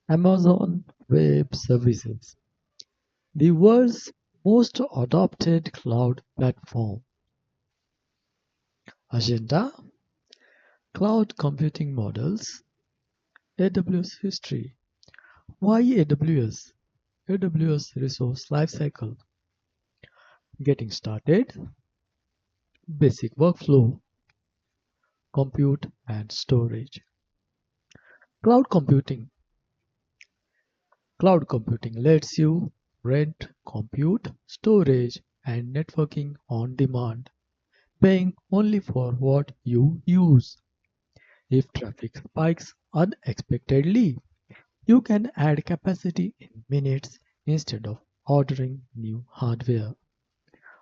Amazon Web Services, the world's most adopted cloud platform. Agenda, cloud computing models, AWS history. Why AWS? AWS resource lifecycle. Getting started, basic workflow, compute and storage. Cloud computing. Cloud computing lets you rent, compute, storage, and networking on demand, paying only for what you use. If traffic spikes unexpectedly, you can add capacity in minutes instead of ordering new hardware.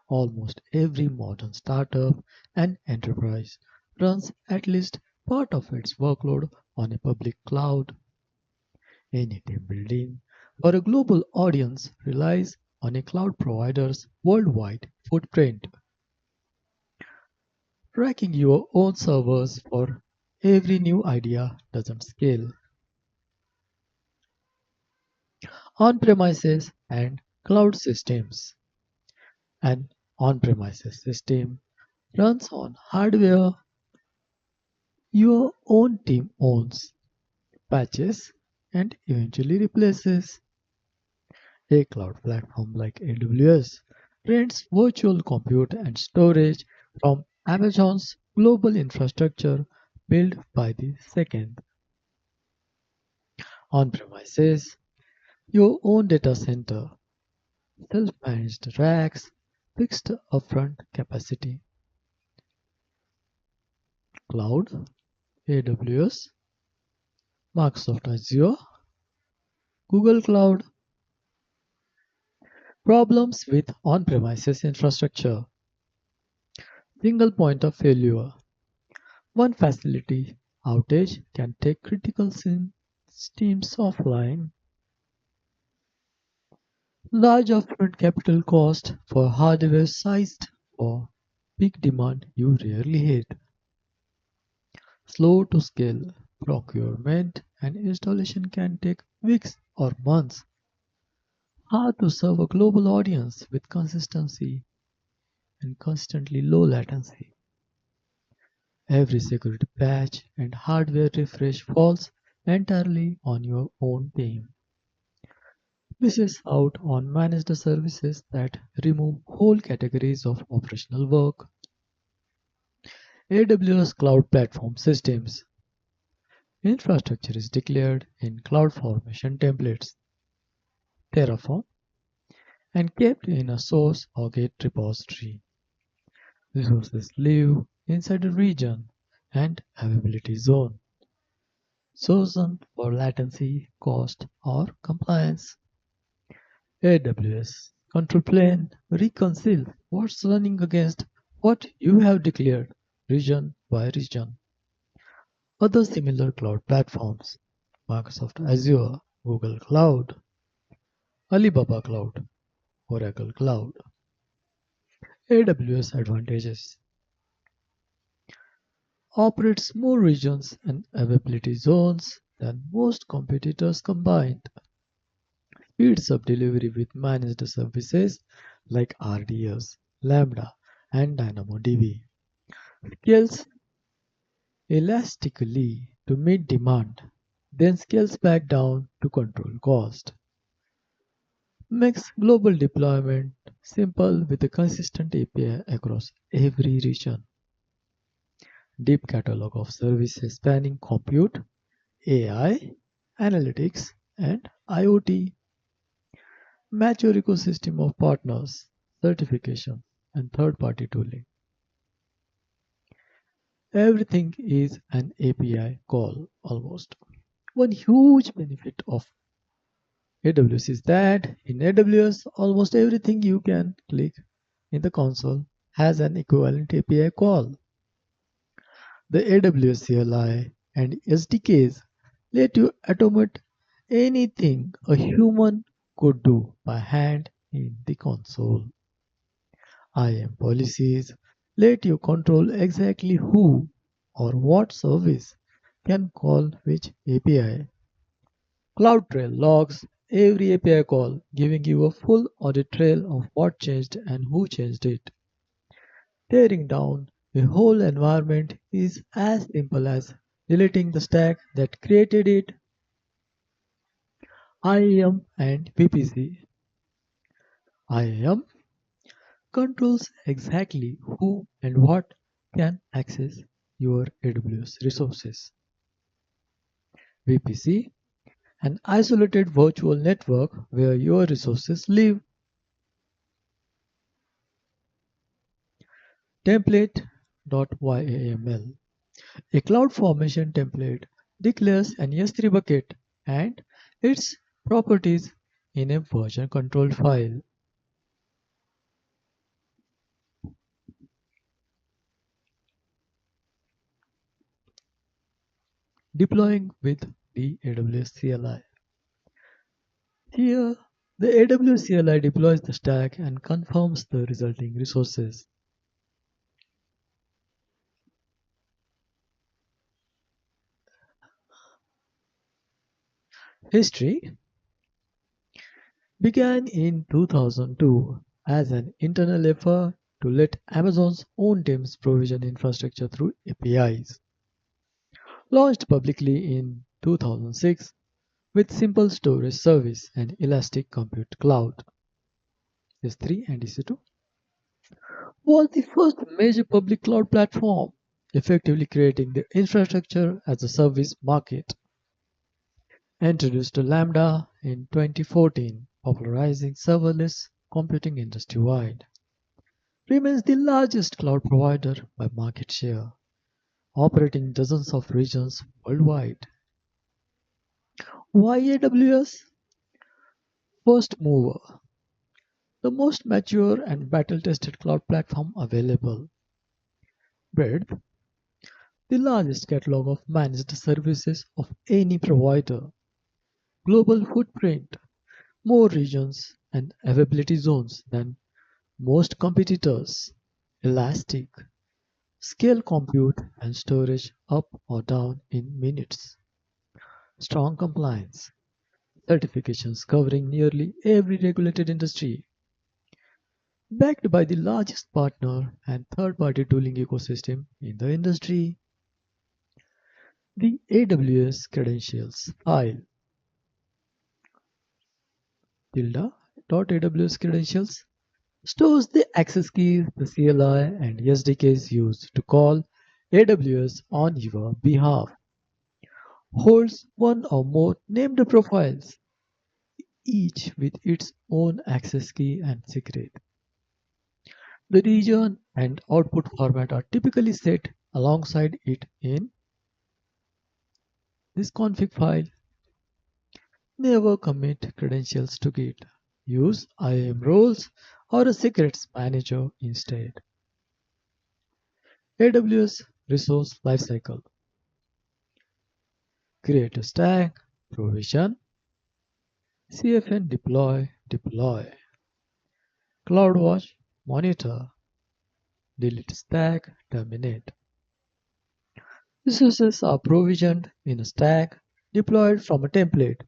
Almost every modern startup and enterprise runs at least part of its workload on a public cloud. Any team building or a global audience relies on a cloud provider's worldwide footprint. Tracking your own servers for every new idea doesn't scale. On-premises and cloud systems. An on-premises system runs on hardware your own team owns, patches, and eventually replaces. A cloud platform like AWS rents virtual compute and storage from Amazon's global infrastructure built by the second. On-premises, your own data center, self-managed racks, fixed upfront capacity. Cloud, AWS, Microsoft Azure, Google Cloud. Problems with on-premises infrastructure. Single point of failure. One facility outage can take critical systems offline. Large upfront capital cost for hardware sized for peak demand you rarely hit. Slow to scale. Procurement and installation can take weeks or months. Hard to serve a global audience with consistency and constantly low latency. Every security patch and hardware refresh falls entirely on your own team. Misses out on managed services that remove whole categories of operational work. AWS Cloud Platform Systems. Infrastructure is declared in CloudFormation templates, Terraform, and kept in a source or Git repository. Resources live inside a region and availability zone, chosen for latency, cost, or compliance. AWS control plane reconcile what's running against what you have declared region by region. Other similar cloud platforms: Microsoft Azure, Google Cloud, Alibaba Cloud, Oracle Cloud. AWS advantages: operates more regions and availability zones than most competitors combined. Speeds up delivery with managed services like RDS, Lambda, and DynamoDB. Scales elastically to meet demand, then scales back down to control cost. Makes global deployment simple with a consistent API across every region. Deep catalog of services spanning compute, AI, analytics, and IoT. Mature ecosystem of partners, certification, and third-party tooling. Everything is an API call almost. One huge benefit of AWS is that in AWS, almost everything you can click in the console has an equivalent API call. The AWS CLI and SDKs let you automate anything a human could do by hand in the console. IAM policies let you control exactly who or what service can call which API. CloudTrail logs every API call, giving you a full audit trail of what changed and who changed it. Tearing down a whole environment is as simple as deleting the stack that created it. IAM and VPC. IAM controls exactly who and what can access your AWS resources. VPC, an isolated virtual network where your resources live. Template.yaml. A CloudFormation template declares an S3 bucket and its properties in a version control file. Deploying with the AWS CLI. Here, the AWS CLI deploys the stack and confirms the resulting resources. History began in 2002 as an internal effort to let Amazon's own teams provision infrastructure through APIs. Launched publicly in 2006 with simple storage service and elastic compute cloud. S3 and EC2 was the first major public cloud platform, effectively creating the infrastructure as a service market. Introduced to Lambda in 2014, popularizing serverless computing industry-wide. Remains the largest cloud provider by market share, operating in dozens of regions worldwide. Why AWS? First mover, the most mature and battle-tested cloud platform available. Breadth, the largest catalog of managed services of any provider. Global footprint, more regions and availability zones than most competitors. Elastic, scale compute and storage up or down in minutes. Strong compliance, certifications covering nearly every regulated industry. Backed by the largest partner and third-party tooling ecosystem in the industry. The AWS credentials file tilde.aws credentials stores the access keys the CLI and SDKs used to call AWS on your behalf. Holds one or more named profiles, each with its own access key and secret. The region and output format are typically set alongside it in this config file. Never commit credentials to Git. Use IAM roles or a secrets manager instead. AWS Resource Lifecycle. Create a stack, provision, CFN deploy. CloudWatch, monitor, delete stack, terminate. Resources are provisioned in a stack, deployed from a template,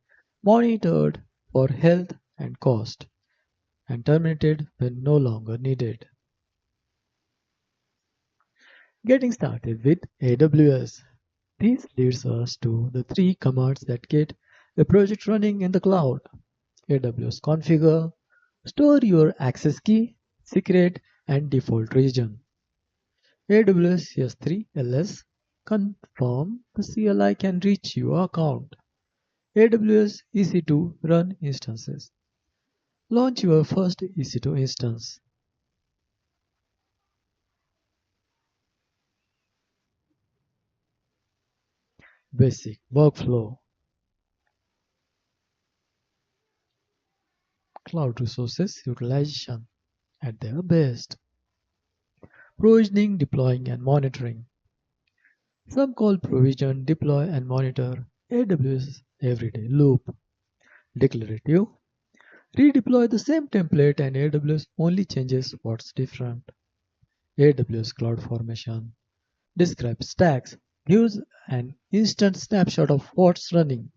monitored for health and cost, and terminated when no longer needed. Getting started with AWS. This leads us to the three commands that get a project running in the cloud. AWS configure, store your access key, secret, and default region. AWS S3 LS, confirm the CLI can reach your account. AWS EC2 run instances. Launch your first EC2 instance. Basic workflow. Cloud resources utilization at their best. Provisioning, deploying, and monitoring. Some call provision, deploy, and monitor AWS everyday loop. Declarative. Redeploy the same template and AWS only changes what's different. AWS CloudFormation. Describes stacks. Gives an instant snapshot of what's running.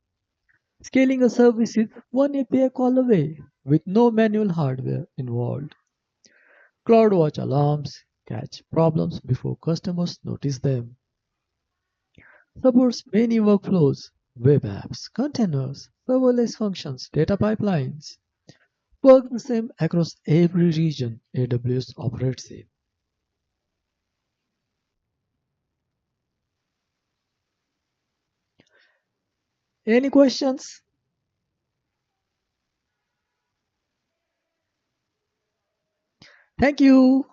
Scaling a service is one API call away with no manual hardware involved. CloudWatch alarms catch problems before customers notice them. Supports many workflows, web apps, containers, serverless functions, data pipelines. Work the same across every region AWS operates in. Any questions? Thank you.